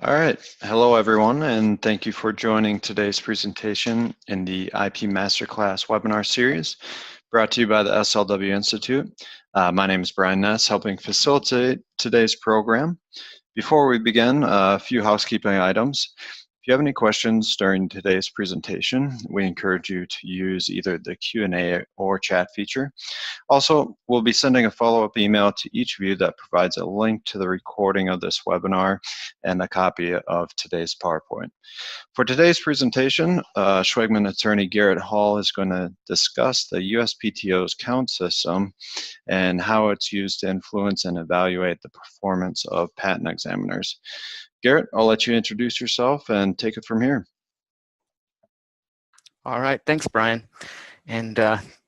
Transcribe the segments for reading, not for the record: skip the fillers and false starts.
All right. Hello, everyone, and thank you for joining today's presentation in the IP Masterclass webinar series brought to you by the SLW Institute. My name is Brian Ness, helping facilitate today's program. Before we begin, a few housekeeping items. If you have any questions during today's presentation, we encourage you to use either the Q&A or chat feature. Also, we'll be sending a follow-up email to each of you that provides a link to the recording of this webinar and a copy of today's PowerPoint. For today's presentation, Schwegman attorney Garrett Hall is going to discuss the USPTO's count system and how it's used to influence and evaluate the performance of patent examiners. Garrett, I'll let you introduce yourself and take it from here. All right, thanks, Brian. And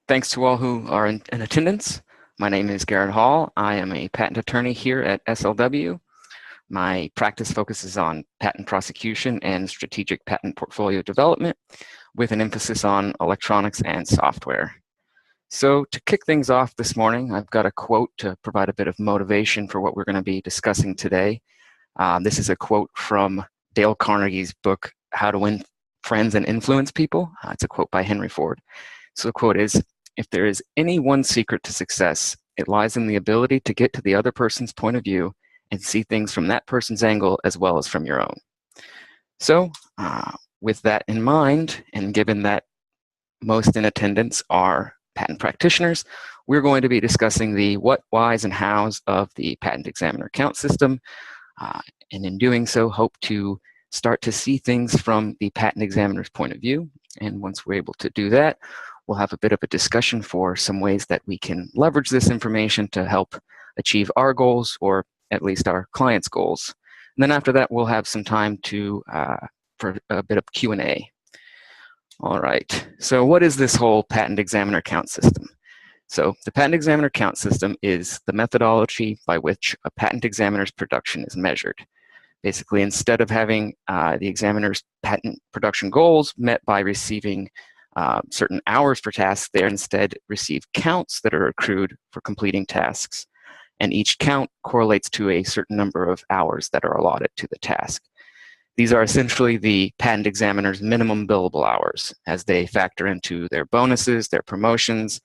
thanks to all who are in attendance. My name is Garrett Hall. I am a patent attorney here at SLW. My practice focuses on patent prosecution and strategic patent portfolio development with an emphasis on electronics and software. So to kick things off this morning, I've got a quote to provide a bit of motivation for what we're going to be discussing today. This is a quote from Dale Carnegie's book, How to Win Friends and Influence People. It's a quote by Henry Ford. So the quote is, "If there is any one secret to success, it lies in the ability to get to the other person's point of view and see things from that person's angle as well as from your own." So with that in mind, and given that most in attendance are patent practitioners, we're going to be discussing the what, whys, and hows of the patent examiner count system. And in doing so, hope to start to see things from the patent examiner's point of view. And once we're able to do that, we'll have a bit of a discussion for some ways that we can leverage this information to help achieve our goals, or at least our clients' goals. And then after that, we'll have some time for a bit of Q&A. All right, so what is this whole patent examiner count system? So the patent examiner count system is the methodology by which a patent examiner's production is measured. Basically, instead of having the examiner's patent production goals met by receiving certain hours per task, they instead receive counts that are accrued for completing tasks. And each count correlates to a certain number of hours that are allotted to the task. These are essentially the patent examiner's minimum billable hours, as they factor into their bonuses, their promotions,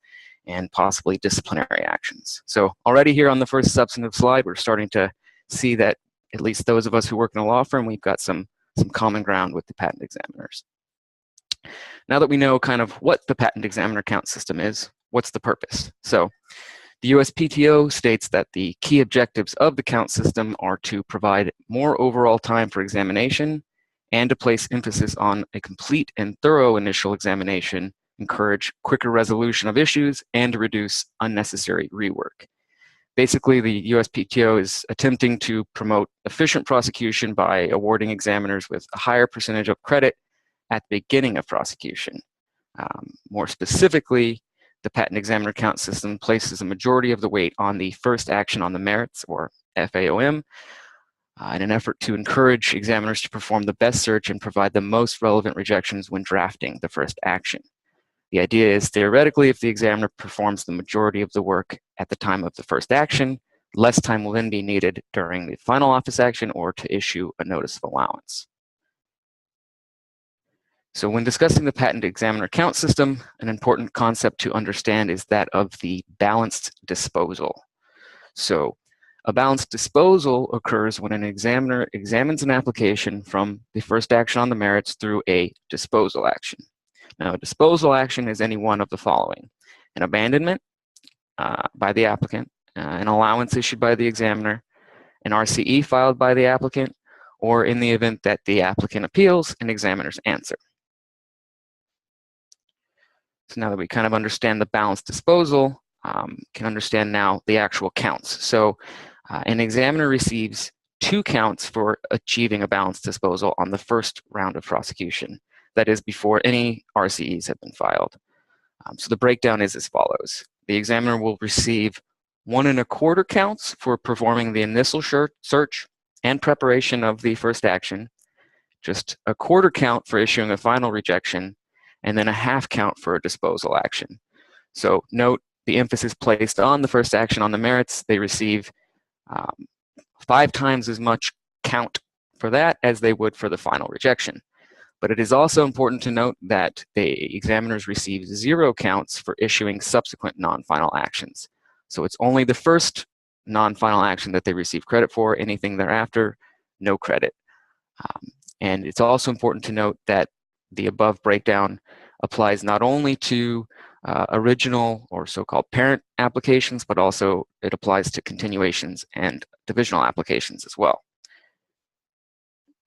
and possibly disciplinary actions. So already here on the first substantive slide, we're starting to see that at least those of us who work in a law firm, we've got some common ground with the patent examiners. Now that we know kind of what the patent examiner count system is, what's the purpose? So the USPTO states that the key objectives of the count system are to provide more overall time for examination and to place emphasis on a complete and thorough initial examination, encourage quicker resolution of issues, and to reduce unnecessary rework. Basically, the USPTO is attempting to promote efficient prosecution by awarding examiners with a higher percentage of credit at the beginning of prosecution. More specifically, the patent examiner count system places a majority of the weight on the first action on the merits, or FAOM, in an effort to encourage examiners to perform the best search and provide the most relevant rejections when drafting the first action. The idea is, theoretically, if the examiner performs the majority of the work at the time of the first action, less time will then be needed during the final office action or to issue a notice of allowance. So when discussing the patent examiner count system, an important concept to understand is that of the balanced disposal. So a balanced disposal occurs when an examiner examines an application from the first action on the merits through a disposal action. Now, a disposal action is any one of the following: an abandonment by the applicant, an allowance issued by the examiner, an RCE filed by the applicant, or in the event that the applicant appeals, an examiner's answer. So now that we kind of understand the balanced disposal, can understand now the actual counts. So an examiner receives 2 counts for achieving a balanced disposal on the first round of prosecution. That is, before any RCEs have been filed. So the breakdown is as follows. The examiner will receive 1 1/4 counts for performing the initial search and preparation of the first action, just 1/4 count for issuing a final rejection, and then a 1/2 count for a disposal action. So note the emphasis placed on the first action on the merits. They receive 5 times as much count for that as they would for the final rejection. But it is also important to note that the examiners receive 0 counts for issuing subsequent non-final actions. So it's only the first non-final action that they receive credit for. Anything thereafter, no credit. And it's also important to note that the above breakdown applies not only to original or so-called parent applications, but also it applies to continuations and divisional applications as well.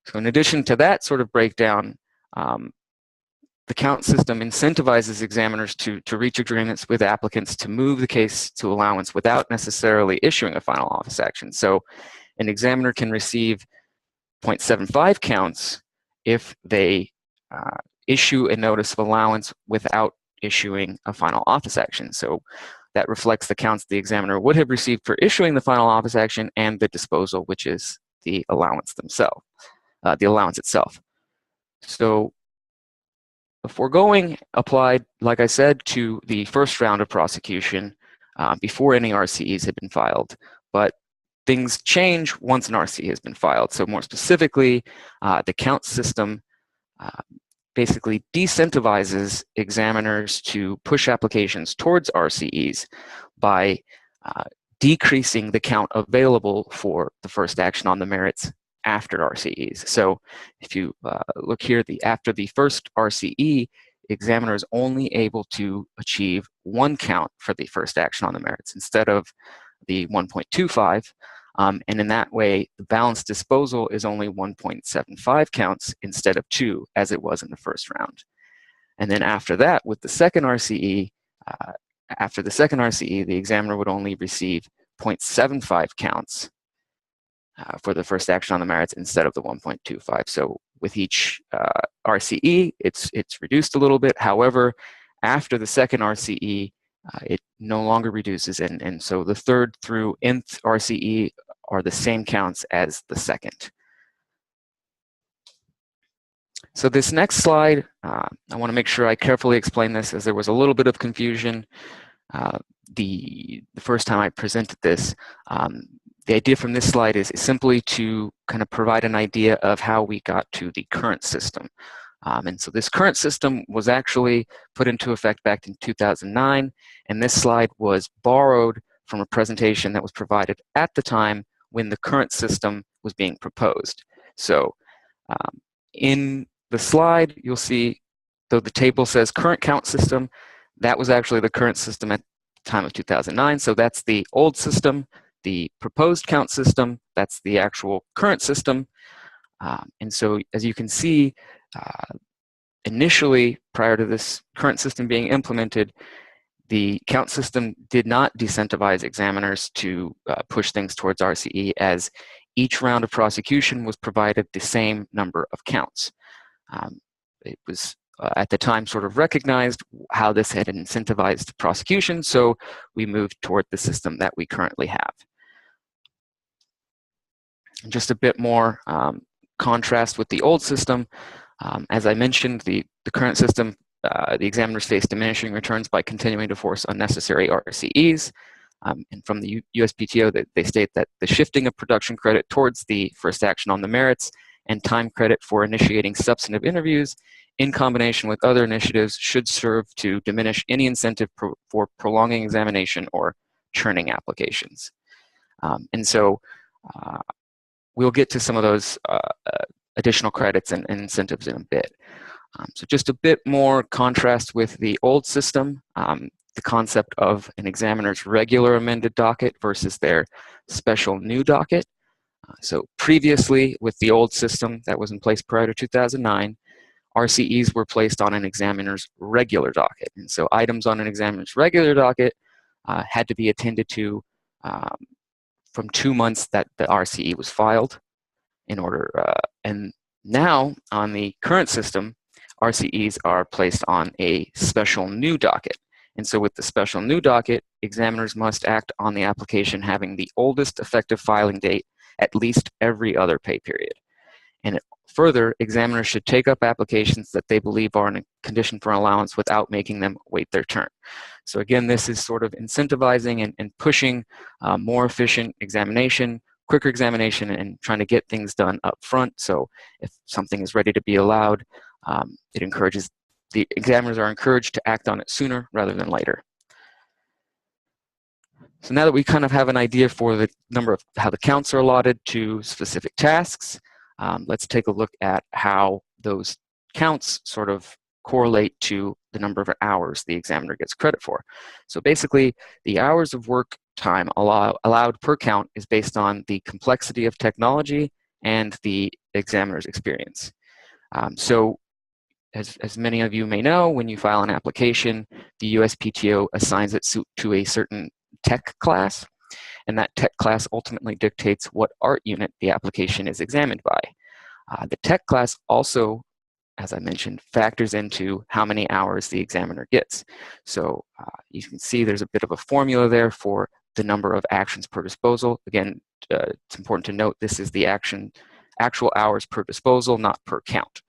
So in addition to that sort of breakdown, the count system incentivizes examiners to reach agreements with applicants to move the case to allowance without necessarily issuing a final office action. So an examiner can receive 0.75 counts if they issue a notice of allowance without issuing a final office action. So that reflects the counts the examiner would have received for issuing the final office action and the disposal, which is the allowance themselves, the allowance itself. So the foregoing applied, like I said, to the first round of prosecution before any RCEs had been filed, but things change once an RCE has been filed. So more specifically, the count system basically decentivizes examiners to push applications towards RCEs by decreasing the count available for the first action on the merits after RCEs. So if you look here, after the first RCE, examiner is only able to achieve 1 count for the first action on the merits instead of the 1.25. And in that way, the balanced disposal is only 1.75 counts instead of 2, as it was in the first round. And then after that, with the second RCE, the examiner would only receive 0.75 counts for the first action on the merits instead of the 1.25. So with each RCE, it's reduced a little bit. However, after the second RCE, it no longer reduces, and so the third through nth RCE are the same counts as the second. So this next slide, I want to make sure I carefully explain this, as there was a little bit of confusion the first time I presented this. The idea from this slide is simply to kind of provide an idea of how we got to the current system. And so this current system was actually put into effect back in 2009, and this slide was borrowed from a presentation that was provided at the time when the current system was being proposed. So in the slide, you'll see, though the table says current count system, that was actually the current system at the time of 2009. So that's the old system. The proposed count system, that's the actual current system. And so as you can see, initially, prior to this current system being implemented, the count system did not decentivize examiners to push things towards RCE, as each round of prosecution was provided the same number of counts. It was at the time sort of recognized how this had incentivized prosecution, so we moved toward the system that we currently have. Just a bit more contrast with the old system. As I mentioned, the current system, the examiners face diminishing returns by continuing to force unnecessary RCEs. And from the USPTO, they state that the shifting of production credit towards the first action on the merits and time credit for initiating substantive interviews in combination with other initiatives should serve to diminish any incentive for prolonging examination or churning applications. And so we'll get to some of those additional credits and incentives in a bit. So just a bit more contrast with the old system, the concept of an examiner's regular amended docket versus their special new docket. So previously, with the old system that was in place prior to 2009, RCEs were placed on an examiner's regular docket. And so items on an examiner's regular docket had to be attended to from 2 months that the RCE was filed in order. And now, on the current system, RCEs are placed on a special new docket. And so with the special new docket, examiners must act on the application having the oldest effective filing date at least every other pay period. And further, examiners should take up applications that they believe are in a condition for allowance without making them wait their turn. So again, this is sort of incentivizing and pushing more efficient examination, quicker examination and trying to get things done up front. So if something is ready to be allowed, it encourages, the examiners are encouraged to act on it sooner rather than later. So now that we kind of have an idea for the number of how the counts are allotted to specific tasks, let's take a look at how those counts sort of correlate to the number of hours the examiner gets credit for. So basically, the hours of work time allowed per count is based on the complexity of technology and the examiner's experience. So as many of you may know, when you file an application, the USPTO assigns it to a certain tech class, and that tech class ultimately dictates what art unit the application is examined by. The tech class also, as I mentioned, factors into how many hours the examiner gets. So you can see there's a bit of a formula there for the number of actions per disposal. Again, it's important to note this is the actual hours per disposal, not per count.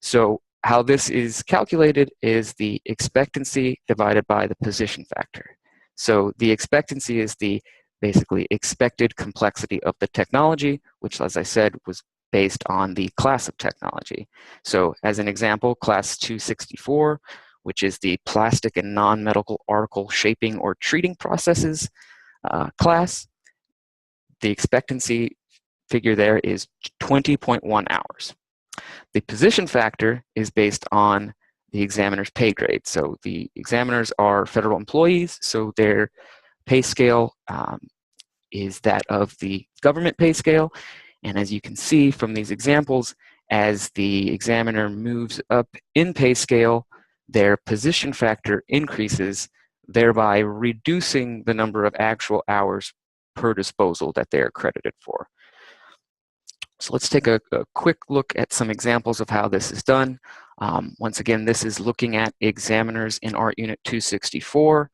So how this is calculated is the expectancy divided by the position factor. So the expectancy is the basically expected complexity of the technology, which, as I said, was based on the class of technology. So as an example, class 264, which is the plastic and non-medical article shaping or treating processes class, the expectancy figure there is 20.1 hours. The position factor is based on the examiner's pay grade. So the examiners are federal employees, so their pay scale is that of the government pay scale. And as you can see from these examples, as the examiner moves up in pay scale, their position factor increases, thereby reducing the number of actual hours per disposal that they're credited for. So let's take a quick look at some examples of how this is done. Once again, this is looking at examiners in Art Unit 264,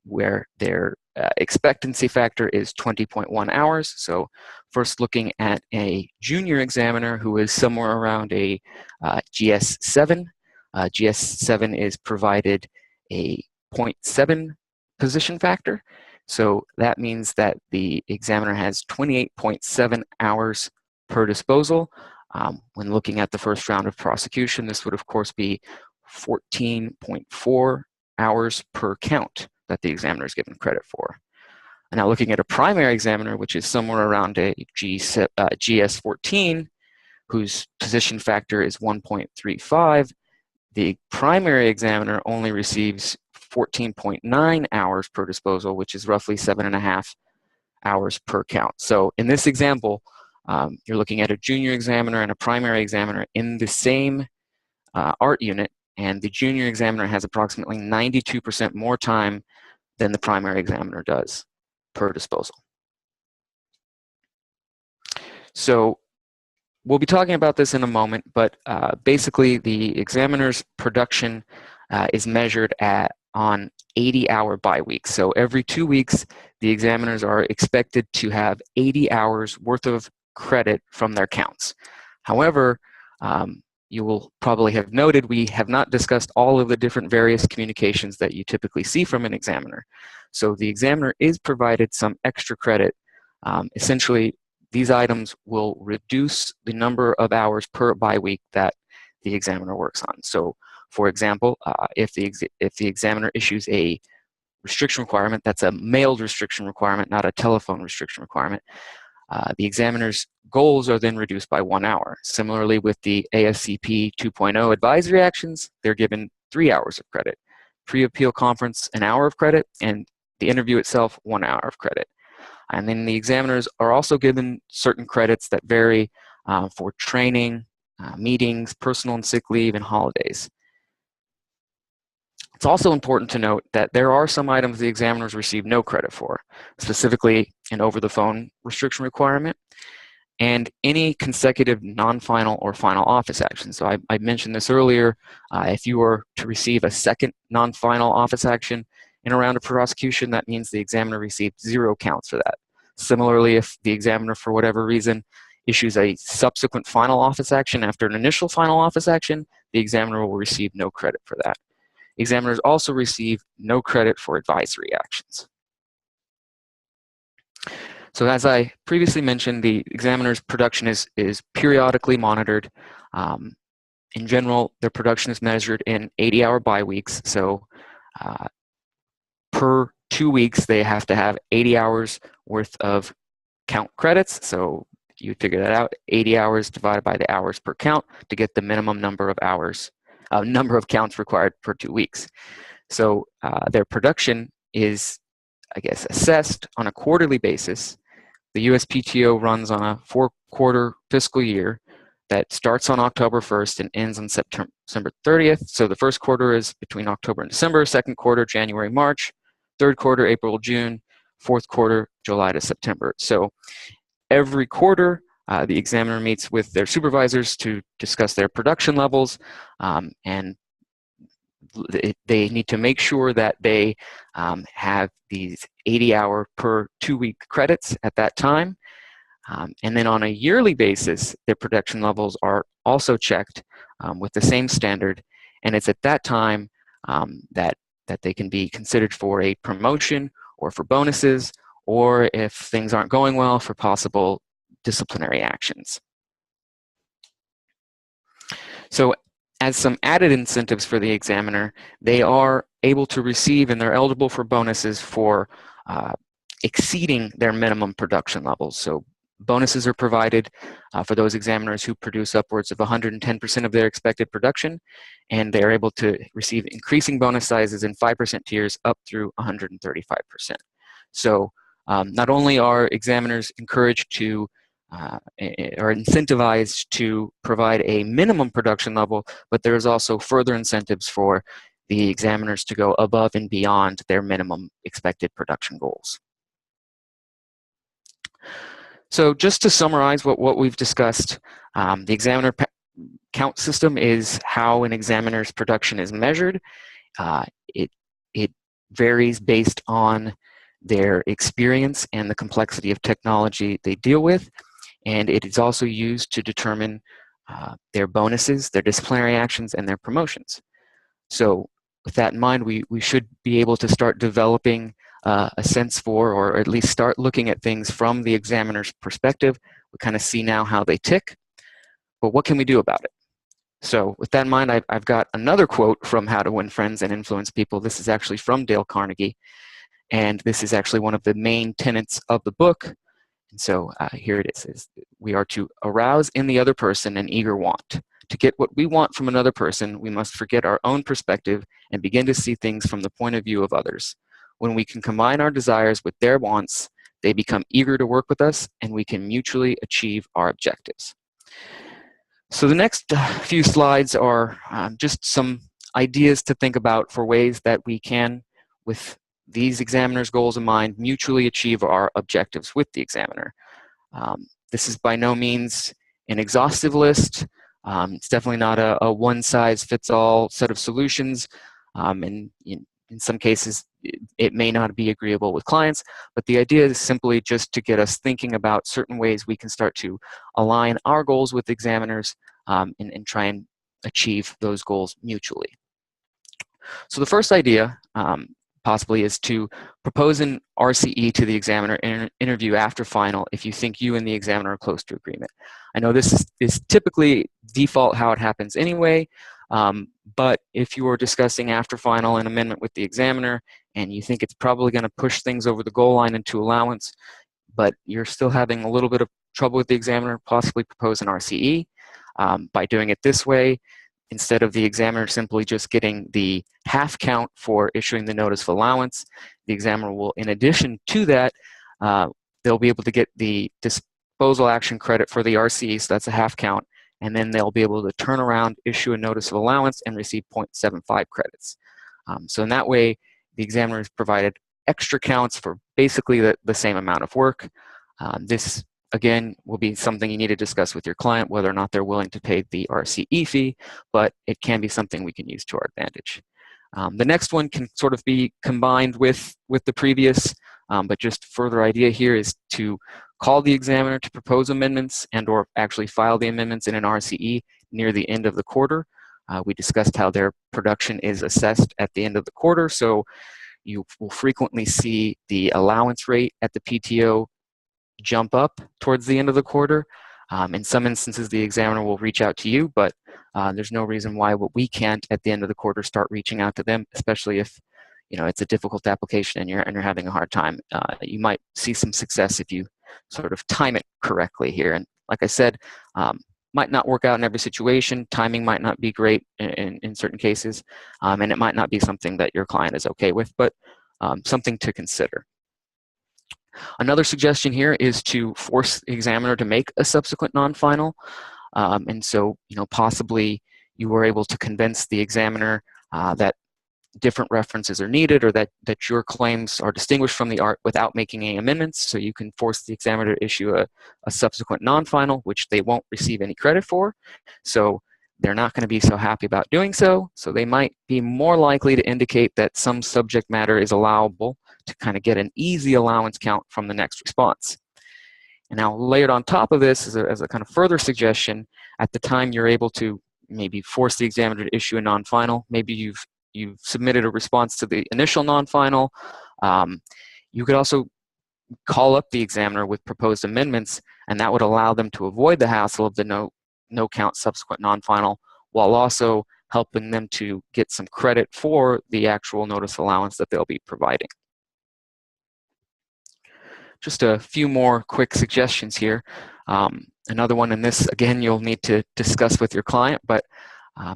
where their expectancy factor is 20.1 hours. So first looking at a junior examiner who is somewhere around a GS7. GS7 is provided a 0.7 position factor. So that means that the examiner has 28.7 hours per disposal. When looking at the first round of prosecution, this would of course be 14.4 hours per count that the examiner is given credit for. And now looking at a primary examiner, which is somewhere around a GS14, whose position factor is 1.35, the primary examiner only receives 14.9 hours per disposal, which is roughly 7.5 hours per count. So in this example, you're looking at a junior examiner and a primary examiner in the same art unit, and the junior examiner has approximately 92% more time than the primary examiner does per disposal. So we'll be talking about this in a moment, but basically the examiner's production is measured on 80-hour bi-weeks. So every 2 weeks, the examiners are expected to have 80 hours worth of credit from their counts. However, you will probably have noted we have not discussed all of the different various communications that you typically see from an examiner. So the examiner is provided some extra credit. Essentially, these items will reduce the number of hours per bi-week that the examiner works on. So for example, if the examiner issues a restriction requirement, that's a mailed restriction requirement, not a telephone restriction requirement, the examiner's goals are then reduced by 1 hour. Similarly, with the ASCP 2.0 advisory actions, they're given 3 hours of credit. Pre-appeal conference, 1 hour of credit, and the interview itself, 1 hour of credit. And then the examiners are also given certain credits that vary for training, meetings, personal and sick leave, and holidays. It's also important to note that there are some items the examiners receive no credit for, specifically an over-the-phone restriction requirement and any consecutive non-final or final office action. So I mentioned this earlier. If you were to receive a second non-final office action in a round of prosecution, that means the examiner received 0 counts for that. Similarly, if the examiner, for whatever reason, issues a subsequent final office action after an initial final office action, the examiner will receive no credit for that. Examiners also receive no credit for advisory actions. So as I previously mentioned, the examiner's production is periodically monitored. In general, their production is measured in 80-hour bi-weeks. So per 2 weeks, they have to have 80 hours worth of count credits. So you figure that out, 80 hours divided by the hours per count to get the minimum number of hours, number of counts required per 2 weeks. So their production is, I guess, assessed on a quarterly basis. The USPTO runs on a 4-quarter fiscal year that starts on October 1st and ends on September 30th. So the first quarter is between October and December, second quarter, January, March, third quarter, April, June, fourth quarter, July to September. So every quarter, the examiner meets with their supervisors to discuss their production levels, and they need to make sure that they have these 80-hour per 2-week credits at that time. And then on a yearly basis, their production levels are also checked with the same standard. And it's at that time that they can be considered for a promotion or for bonuses, or if things aren't going well, for possible disciplinary actions. So as some added incentives for the examiner, they are able to receive and they're eligible for bonuses for exceeding their minimum production levels. So bonuses are provided for those examiners who produce upwards of 110% of their expected production, and they are able to receive increasing bonus sizes in 5% tiers up through 135%. So not only are examiners encouraged to or incentivized to provide a minimum production level, but there's also further incentives for the examiners to go above and beyond their minimum expected production goals. So just to summarize what we've discussed, the examiner count system is how an examiner's production is measured. It varies based on their experience and the complexity of technology they deal with, and it is also used to determine their bonuses, their disciplinary actions, and their promotions. So with that in mind, we should be able to start developing a sense for, or at least start looking at things from the examiner's perspective. We kind of see now how they tick, but what can we do about it? So with that in mind, I've got another quote from How to Win Friends and Influence People. This is actually from Dale Carnegie, and this is actually one of the main tenets of the book. And so here it is, we are to arouse in the other person an eager want. To get what we want from another person, we must forget our own perspective and begin to see things from the point of view of others. When we can combine our desires with their wants, they become eager to work with us, and we can mutually achieve our objectives. So the next few slides are just some ideas to think about for ways that we can, with these examiners' goals in mind, mutually achieve our objectives with the examiner. This is by no means an exhaustive list. It's definitely not a one-size-fits-all set of solutions. And in some cases, it may not be agreeable with clients, but the idea is simply just to get us thinking about certain ways we can start to align our goals with examiners and try and achieve those goals mutually. So the first idea possibly is to propose an RCE to the examiner in an interview after final if you think you and the examiner are close to agreement. I know this is typically default how it happens anyway, but if you are discussing after final an amendment with the examiner and you think it's probably going to push things over the goal line into allowance, but you're still having a little bit of trouble with the examiner, possibly propose an RCE. By doing it this way, instead of the examiner simply just getting the half count for issuing the notice of allowance, the examiner will, in addition to that, they'll be able to get the disposal action credit for the RCE, so that's a half count, and then they'll be able to turn around, issue a notice of allowance, and receive 0.75 credits. So in that way, the examiner has provided extra counts for basically the same amount of work. This again, will be something you need to discuss with your client, whether or not they're willing to pay the RCE fee, but it can be something we can use to our advantage. The next one can sort of be combined with the previous, but just further idea here is to call the examiner to propose amendments and or actually file the amendments in an RCE near the end of the quarter. We discussed how their production is assessed at the end of the quarter, so you will frequently see the allowance rate at the PTO jump up towards the end of the quarter. In some instances, the examiner will reach out to you, but there's no reason why we can't at the end of the quarter start reaching out to them, especially if it's a difficult application and you're having a hard time. You might see some success if you sort of time it correctly here. And like I said, might not work out in every situation. Timing might not be great in certain cases, and it might not be something that your client is okay with, but something to consider. Another suggestion here is to force the examiner to make a subsequent non-final. And so, possibly you were able to convince the examiner that different references are needed, or that your claims are distinguished from the art without making any amendments. So you can force the examiner to issue a subsequent non-final, which they won't receive any credit for. So they're not going to be so happy about doing so. So they might be more likely to indicate that some subject matter is allowable to kind of get an easy allowance count from the next response. And now layered on top of this as a kind of further suggestion, at the time you're able to maybe force the examiner to issue a non-final, maybe you've submitted a response to the initial non-final. You could also call up the examiner with proposed amendments, and that would allow them to avoid the hassle of the no count subsequent non-final, while also helping them to get some credit for the actual notice allowance that they'll be providing. Just a few more quick suggestions here. Another one, and this again you'll need to discuss with your client, but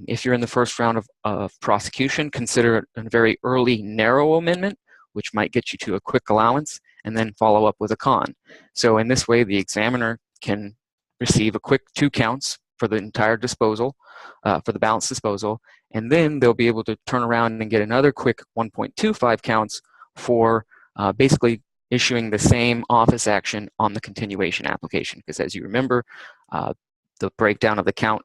if you're in the first round of prosecution, consider a very early narrow amendment, which might get you to a quick allowance, and then follow up with a con. So in this way, the examiner can receive a quick 2 counts for the entire disposal, for the balance disposal, and then they'll be able to turn around and get another quick 1.25 counts for basically issuing the same office action on the continuation application. Because as you remember, the breakdown of the count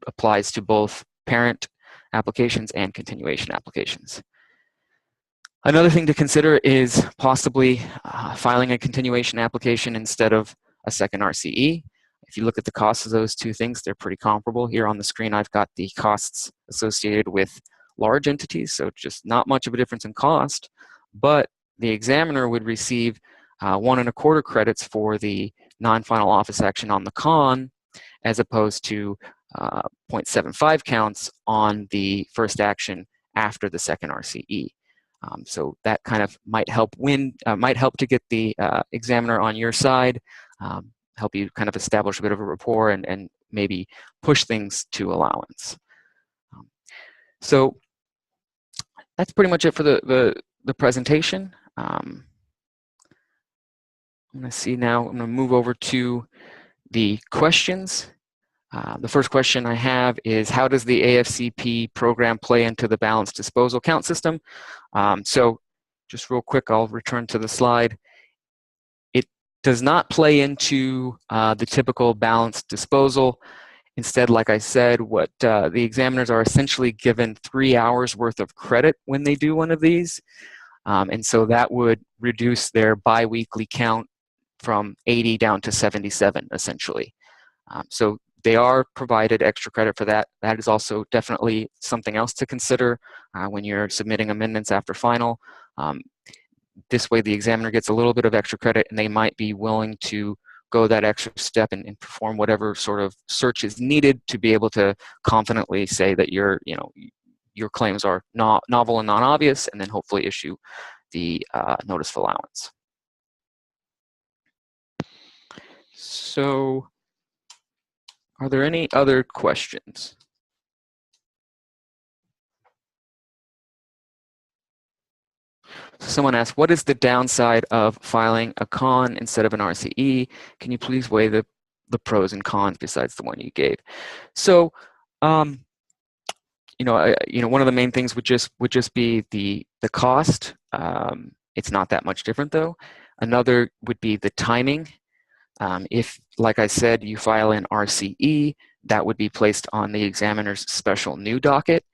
applies to both parent applications and continuation applications. Another thing to consider is possibly filing a continuation application instead of a second RCE. If you look at the costs of those two things, they're pretty comparable. Here on the screen, I've got the costs associated with large entities, so just not much of a difference in cost, but the examiner would receive 1.25 credits for the non-final office action on the con, as opposed to 0.75 counts on the first action after the second RCE. So that kind of might help to get the examiner on your side, help you kind of establish a bit of a rapport and maybe push things to allowance. So that's pretty much it for the presentation. I'm going to see now, I'm going to move over to the questions. The first question I have is, how does the AFCP program play into the balanced disposal count system? So just real quick, I'll return to the slide. It does not play into the typical balanced disposal. Instead, like I said, what the examiners are essentially given 3 hours worth of credit when they do one of these. And so that would reduce their biweekly count from 80 down to 77, essentially. So they are provided extra credit for that. That is also definitely something else to consider when you're submitting amendments after final. This way the examiner gets a little bit of extra credit, and they might be willing to go that extra step and perform whatever sort of search is needed to be able to confidently say that your claims are novel and non-obvious, and then hopefully issue the notice of allowance. So, are there any other questions? So someone asked, what is the downside of filing a con instead of an RCE? Can you please weigh the pros and cons besides the one you gave? So, one of the main things would just be the cost. It's not that much different though. Another would be the timing. If, like I said, you file an RCE, that would be placed on the examiner's special new docket,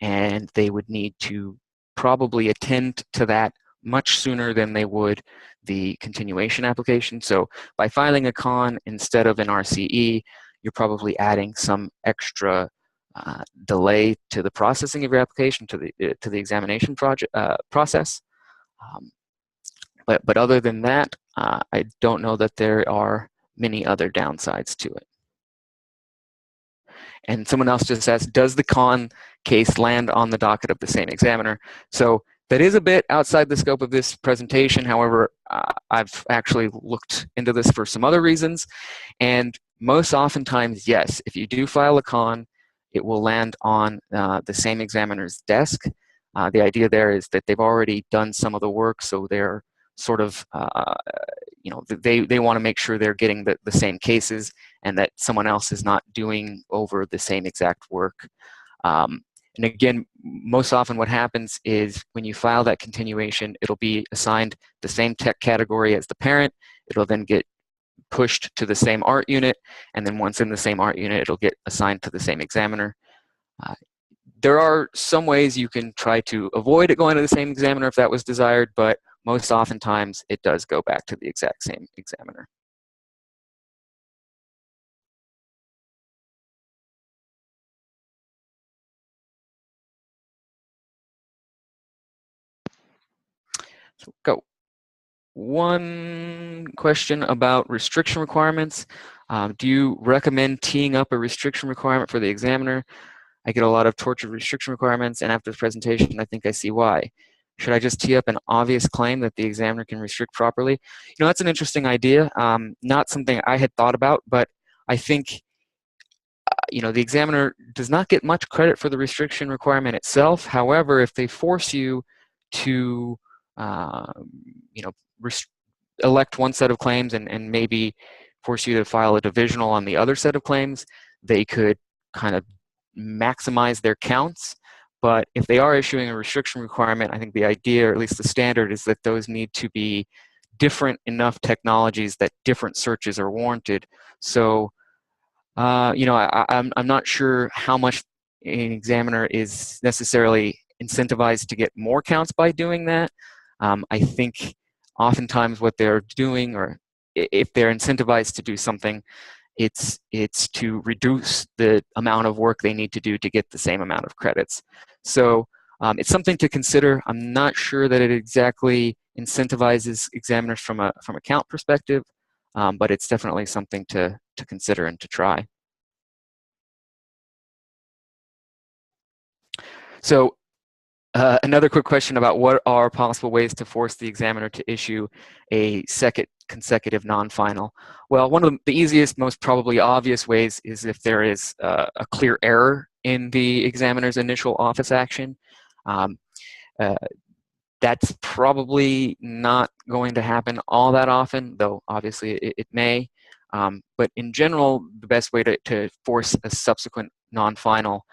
and they would need to probably attend to that much sooner than they would the continuation application. So by filing a con instead of an RCE, you're probably adding some extra delay to the processing of your application, to the examination process. But other than that, I don't know that there are many other downsides to it. And someone else just asked, does the con case land on the docket of the same examiner? So that is a bit outside the scope of this presentation. However, I've actually looked into this for some other reasons. And most oftentimes, yes, if you do file a con, it will land on the same examiner's desk. The idea there is that they've already done some of the work, so they're sort of, they want to make sure they're getting the same cases and that someone else is not doing over the same exact work. And again, most often what happens is when you file that continuation, it'll be assigned the same tech category as the parent. It'll then get pushed to the same art unit, and then once in the same art unit, it'll get assigned to the same examiner. There are some ways you can try to avoid it going to the same examiner if that was desired, but most oftentimes it does go back to the exact same examiner. So go. One question about restriction requirements. Do you recommend teeing up a restriction requirement for the examiner? I get a lot of tortured restriction requirements, and after the presentation, I think I see why. Should I just tee up an obvious claim that the examiner can restrict properly? You know, that's an interesting idea. Not something I had thought about, but I think the examiner does not get much credit for the restriction requirement itself. However, if they force you to, elect one set of claims and maybe force you to file a divisional on the other set of claims, they could kind of maximize their counts. But if they are issuing a restriction requirement, I think the idea, or at least the standard, is that those need to be different enough technologies that different searches are warranted. So, I'm not sure how much an examiner is necessarily incentivized to get more counts by doing that. I think oftentimes what they're doing, or if they're incentivized to do something, it's to reduce the amount of work they need to do to get the same amount of credits. So it's something to consider. I'm not sure that it exactly incentivizes examiners from a count perspective, but it's definitely something to consider and to try. So another quick question about what are possible ways to force the examiner to issue a second consecutive non-final. Well, one of the easiest, most probably obvious ways is if there is a clear error in the examiner's initial office action. That's probably not going to happen all that often, though obviously it may. But in general, the best way to force a subsequent non-final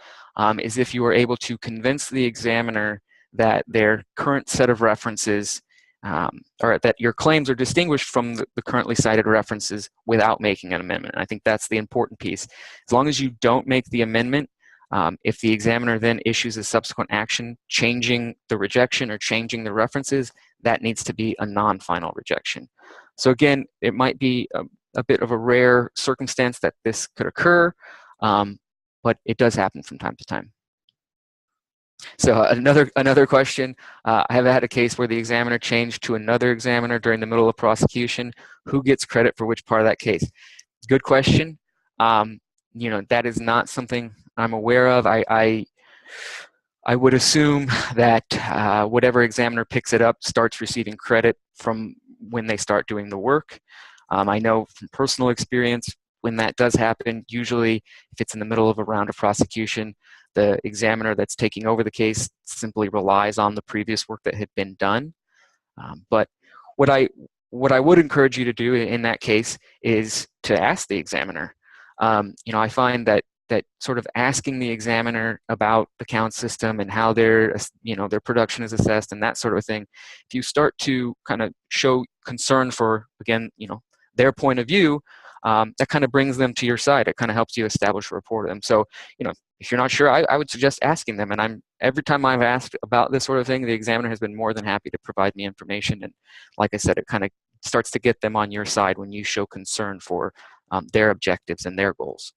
is if you are able to convince the examiner that their current set of references, or that your claims are distinguished from the currently cited references without making an amendment. I think that's the important piece. As long as you don't make the amendment, if the examiner then issues a subsequent action changing the rejection or changing the references, that needs to be a non-final rejection. So again, it might be a bit of a rare circumstance that this could occur, but it does happen from time to time. So another question, I have had a case where the examiner changed to another examiner during the middle of prosecution. Who gets credit for which part of that case? Good question. That is not something I'm aware of. I would assume that whatever examiner picks it up starts receiving credit from when they start doing the work. I know from personal experience, when that does happen, usually if it's in the middle of a round of prosecution, the examiner that's taking over the case simply relies on the previous work that had been done. But what I would encourage you to do in that case is to ask the examiner. I find that sort of asking the examiner about the count system and how their production is assessed and that sort of thing, if you start to kind of show concern for, again, their point of view, that kind of brings them to your side. It kind of helps you establish a rapport to them. So, if you're not sure, I would suggest asking them. And every time I've asked about this sort of thing, the examiner has been more than happy to provide me information. And like I said, it kind of starts to get them on your side when you show concern for their objectives and their goals.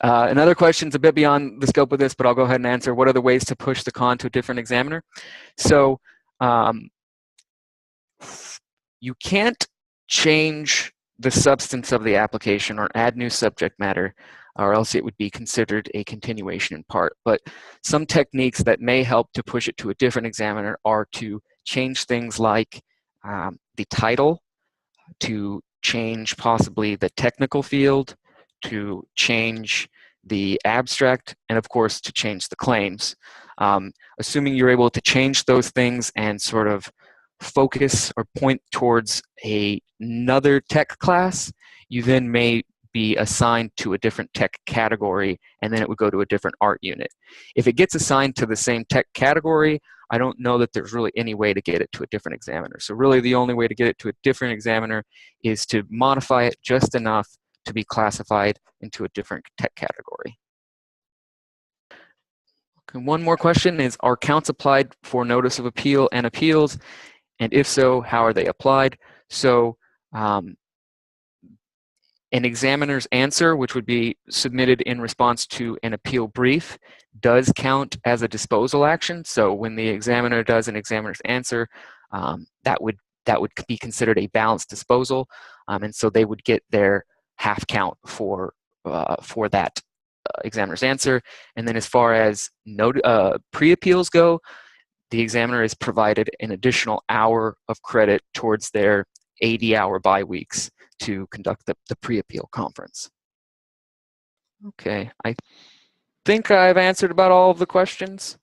Another question's a bit beyond the scope of this, but I'll go ahead and answer. What are the ways to push the con to a different examiner? So you can't change the substance of the application or add new subject matter, or else it would be considered a continuation in part. But some techniques that may help to push it to a different examiner are to change things like the title, to change possibly the technical field, to change the abstract, and of course to change the claims. Assuming you're able to change those things and sort of focus or point towards another tech class, you then may be assigned to a different tech category, and then it would go to a different art unit. If it gets assigned to the same tech category, I don't know that there's really any way to get it to a different examiner. So really the only way to get it to a different examiner is to modify it just enough to be classified into a different tech category. Okay, one more question is, are counts applied for notice of appeal and appeals? And if so, how are they applied? So an examiner's answer, which would be submitted in response to an appeal brief, does count as a disposal action. So when the examiner does an examiner's answer, that would be considered a balanced disposal, and so they would get their half count for that examiner's answer. And then as far as pre-appeals go, the examiner is provided an additional hour of credit towards their 80-hour bi-weeks to conduct the pre-appeal conference. Okay, I think I've answered about all of the questions.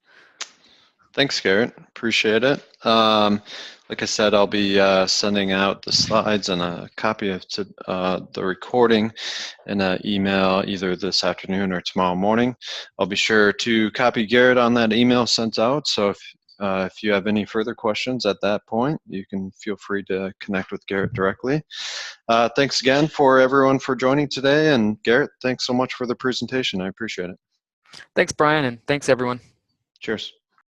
Thanks, Garrett. Appreciate it. Like I said, I'll be sending out the slides and a copy of the recording in an email either this afternoon or tomorrow morning. I'll be sure to copy Garrett on that email sent out. So if you have any further questions at that point, you can feel free to connect with Garrett directly. Thanks again for everyone for joining today. And Garrett, thanks so much for the presentation. I appreciate it. Thanks, Brian, and thanks, everyone. Cheers.